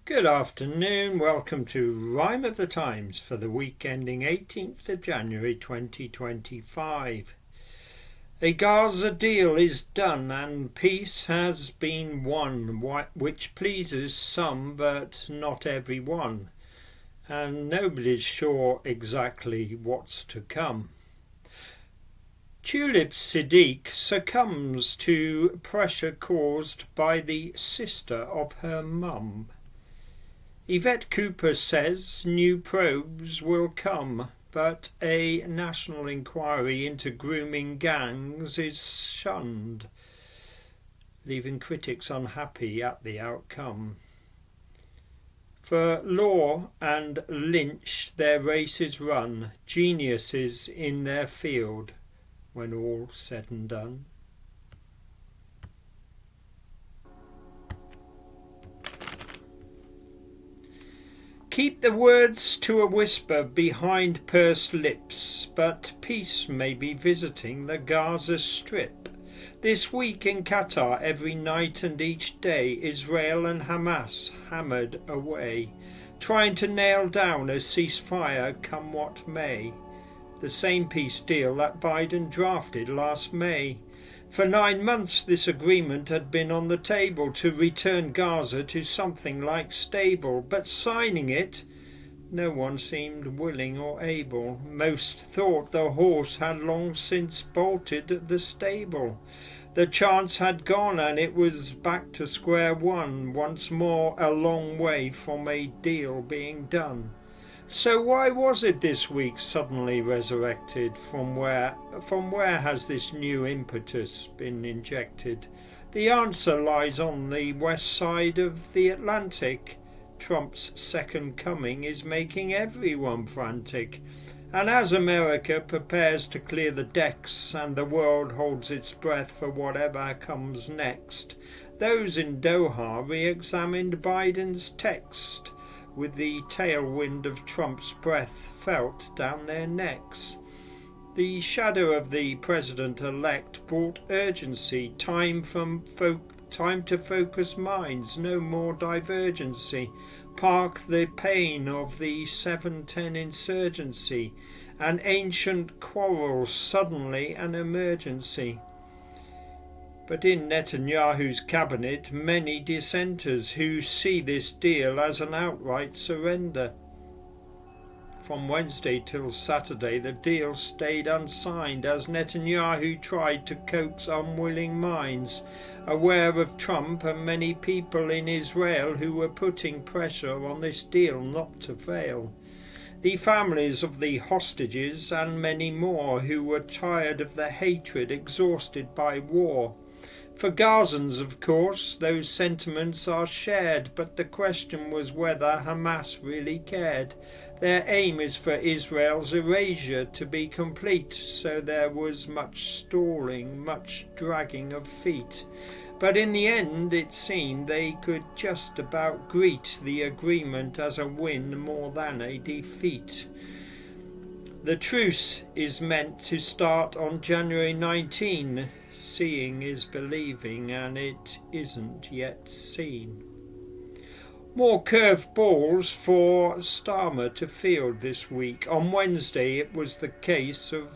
Good afternoon, welcome to Rhyme of the Times for the week ending 18th of January 2025. A Gaza deal is done and peace has been won, which pleases some but not everyone, and nobody's sure exactly what's to come. Tulip Siddiq succumbs to pressure caused by the sister of her mum. Yvette Cooper says new probes will come, but a national inquiry into grooming gangs is shunned, leaving critics unhappy at the outcome. For Law and Lynch, their race is run, geniuses in their field, when all's said and done. Keep the words to a whisper behind pursed lips, but peace may be visiting the Gaza Strip. This week in Qatar, every night and each day, Israel and Hamas hammered away, trying to nail down a ceasefire come what may. The same peace deal that Biden drafted last May. For 9 months this agreement had been on the table to return Gaza to something like stable, but signing it, no one seemed willing or able. Most thought the horse had long since bolted the stable. The chance had gone and it was back to square one, once more a long way from a deal being done. So why was it this week suddenly resurrected? From where has this new impetus been injected? The answer lies on the west side of the Atlantic. Trump's second coming is making everyone frantic. And as America prepares to clear the decks and the world holds its breath for whatever comes next, those in Doha re-examined Biden's text, with the tailwind of Trump's breath felt down their necks. The shadow of the president-elect brought urgency, time to focus minds, no more divergency, park the pain of the 710 insurgency, an ancient quarrel, suddenly an emergency. But in Netanyahu's cabinet, many dissenters who see this deal as an outright surrender. From Wednesday till Saturday, the deal stayed unsigned as Netanyahu tried to coax unwilling minds, aware of Trump and many people in Israel who were putting pressure on this deal not to fail. The families of the hostages and many more who were tired of the hatred, exhausted by war. For Gazans, of course, those sentiments are shared, but the question was whether Hamas really cared. Their aim is for Israel's erasure to be complete, so there was much stalling, much dragging of feet. But in the end, it seemed they could just about greet the agreement as a win more than a defeat. The truce is meant to start on January 19. Seeing is believing, and it isn't yet seen. More curved balls for Starmer to field this week. On Wednesday it was the case of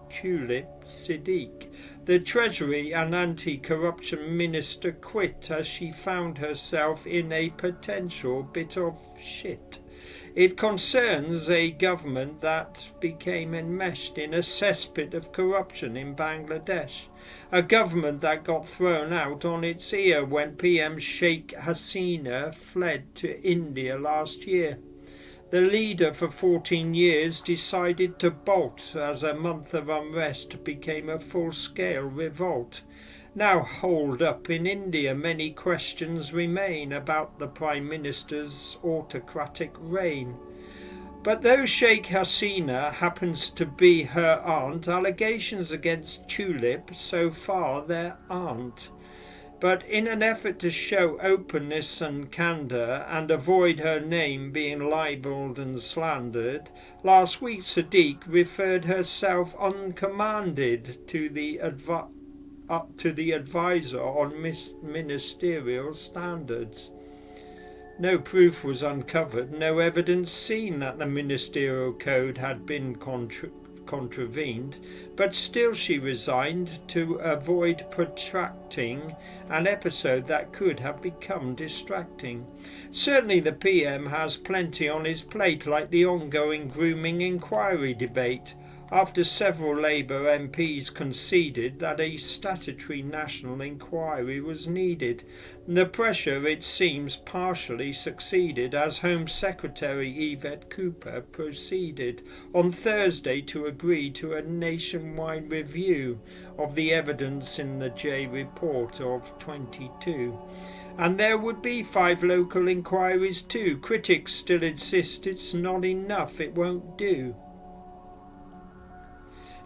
Tulip Siddiq. The Treasury and Anti-Corruption Minister quit as she found herself in a potential bit of shit. It concerns a government that became enmeshed in a cesspit of corruption in Bangladesh, a government that got thrown out on its ear when PM Sheikh Hasina fled to India last year. The leader for 14 years decided to bolt as a month of unrest became a full-scale revolt. Now holed up in India, many questions remain about the Prime Minister's autocratic reign. But though Sheikh Hasina happens to be her aunt, allegations against Tulip, so far there aren't. But in an effort to show openness and candour and avoid her name being libelled and slandered, last week Siddiq referred herself uncommanded to the advisor on ministerial standards. No proof was uncovered, no evidence seen that the ministerial code had been contravened, but still she resigned to avoid protracting an episode that could have become distracting. Certainly the PM has plenty on his plate, like the ongoing grooming inquiry debate, after several Labour MPs conceded that a statutory national inquiry was needed. The pressure, it seems, partially succeeded, as Home Secretary Yvette Cooper proceeded on Thursday to agree to a nationwide review of the evidence in the J report of 22. And there would be 5 local inquiries too. Critics still insist it's not enough, it won't do.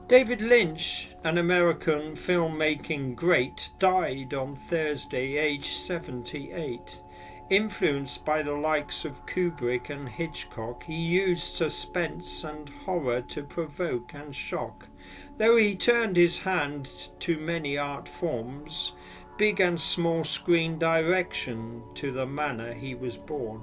David Lynch, an American filmmaking great, died on Thursday, aged 78. Influenced by the likes of Kubrick and Hitchcock, he used suspense and horror to provoke and shock. Though he turned his hand to many art forms, big and small screen direction to the manner he was born.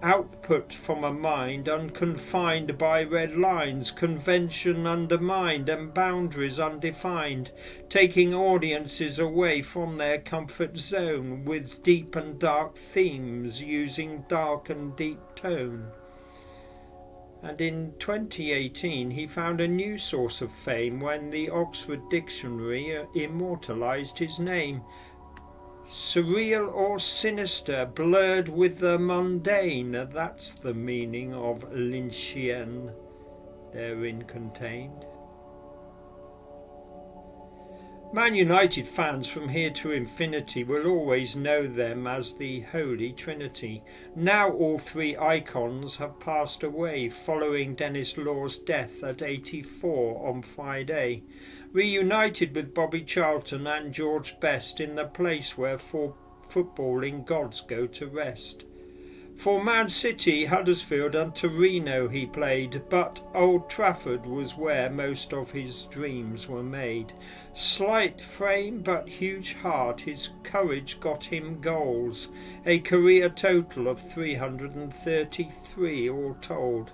Output from a mind unconfined by red lines, convention undermined and boundaries undefined, taking audiences away from their comfort zone with deep and dark themes, using dark and deep tone. And in 2018 he found a new source of fame when the Oxford Dictionary immortalised his name. Surreal or sinister, blurred with the mundane, that's the meaning of Lynchian therein contained. Man United fans from here to infinity will always know them as the Holy Trinity. Now all 3 icons have passed away following Denis Law's death at 84 on Friday, reunited with Bobby Charlton and George Best in the place where footballing gods go to rest. For Man City, Huddersfield and Torino he played, but Old Trafford was where most of his dreams were made. Slight frame but huge heart, his courage got him goals, a career total of 333 all told.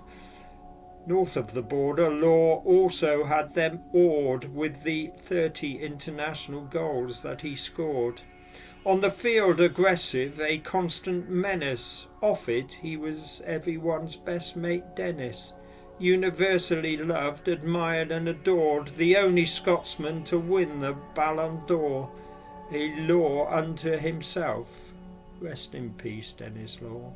North of the border, Law also had them awed with the 30 international goals that he scored. On the field aggressive, a constant menace. Off it he was everyone's best mate Dennis. Universally loved, admired and adored, the only Scotsman to win the Ballon d'Or. A law unto himself. Rest in peace, Denis Law.